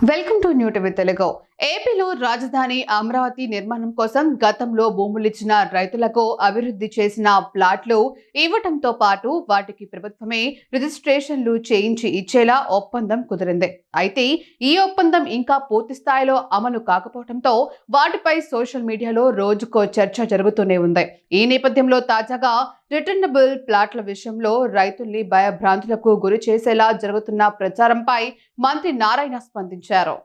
Welcome to new TV Telugu. ఏపీలో రాజధాని అమరావతి నిర్మాణం కోసం గతంలో భూములిచ్చిన రైతులకు అభివృద్ధి చేసిన ప్లాట్లు ఇవ్వటంతో పాటు వాటికి ప్రభుత్వమే రిజిస్ట్రేషన్లు చేయించి ఇచ్చేలా ఒప్పందం కుదిరింది. అయితే ఈ ఒప్పందం ఇంకా పూర్తి స్థాయిలో అమలు కాకపోవడంతో వాటిపై సోషల్ మీడియాలో రోజుకో చర్చ జరుగుతూనే ఉంది. ఈ నేపథ్యంలో తాజాగా రిటర్నబుల్ ప్లాట్ల విషయంలో రైతుల్ని భయభ్రాంతులకు గురి చేసేలా జరుగుతున్న ప్రచారంపై మంత్రి నారాయణ స్పందించారు.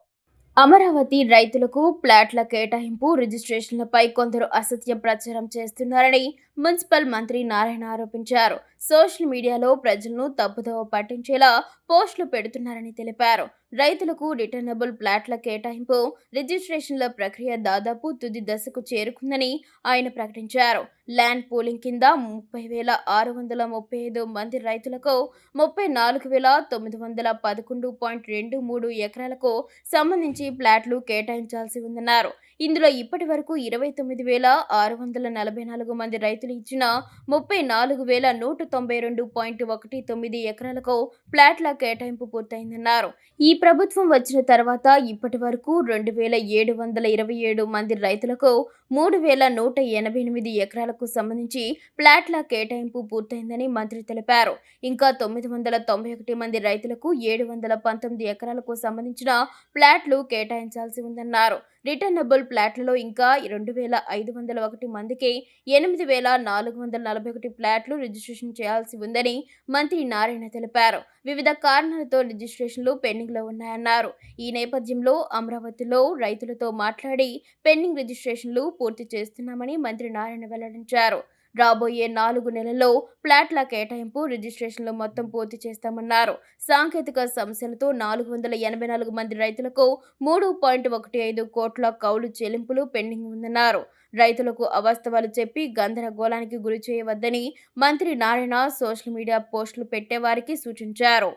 అమరావతి రైతులకు ప్లాట్ల కేటాయింపు రిజిస్ట్రేషన్లపై కొందరు అసత్య ప్రచారం చేస్తున్నారని మున్సిపల్ మంత్రి నారాయణ ఆరోపించారు. సోషల్ మీడియాలో ప్రజలను తప్పుదోవ పట్టించేలా పోస్టులు పెడుతున్నారని తెలిపారు. రైతులకు రిటర్నబుల్ ప్లాట్ల కేటాయింపు రిజిస్ట్రేషన్ల ప్రక్రియ దాదాపు తుది దశకు చేరుకుందని ఆయన ప్రకటించారు. ల్యాండ్ పూలింగ్ కింద 30,635 మంది రైతులకు 34,911.23 ఎకరాలకు సంబంధించి ప్లాట్లు కేటాయించాల్సి ఉందన్నారు. ఇందులో ఇప్పటి వరకు 29,644 మంది రైతులు ఇచ్చిన 34,192.19 ఎకరాలకు ప్లాట్ల కేటాయింపు పూర్తయిందన్నారు. ఈ ప్రభుత్వం వచ్చిన తర్వాత ఇప్పటి వరకు 2,727 మంది రైతులకు 3,188 ఎకరాలకు సంబంధించి ప్లాట్ల కేటాయింపు పూర్తయిందని మంత్రి తెలిపారు. ఇంకా 991 మంది రైతులకు 719 ఎకరాలకు సంబంధించిన ప్లాట్లు కేటాయించాల్సి ఉందన్నారు. రిటర్నబుల్ ప్లాట్లలో ఇంకా 2,501 మందికి 8,441 ప్లాట్లు రిజిస్ట్రేషన్ చేయాల్సి ఉందని మంత్రి నారాయణ తెలిపారు. వివిధ కారణాలతో రిజిస్ట్రేషన్లు పెండింగ్లో ఉన్నాయన్నారు. ఈ నేపథ్యంలో అమరావతిలో రైతులతో మాట్లాడి పెండింగ్ రిజిస్ట్రేషన్లు పూర్తి చేస్తున్నామని మంత్రి నారాయణ వెల్లడించారు. రాబోయే 4 నెలల్లో ప్లాట్ల కేటాయింపు రిజిస్ట్రేషన్లు మొత్తం పూర్తి చేస్తామన్నారు. సాంకేతిక సమస్యలతో 484 మంది రైతులకు 3.15 కోట్ల కౌలు చెల్లింపులు పెండింగ్ ఉందన్నారు. రైతులకు అవాస్తవాలు చెప్పి గందరగోళానికి గురి చేయవద్దని మంత్రి నారాయణ సోషల్ మీడియా పోస్టులు పెట్టేవారికి సూచించారు.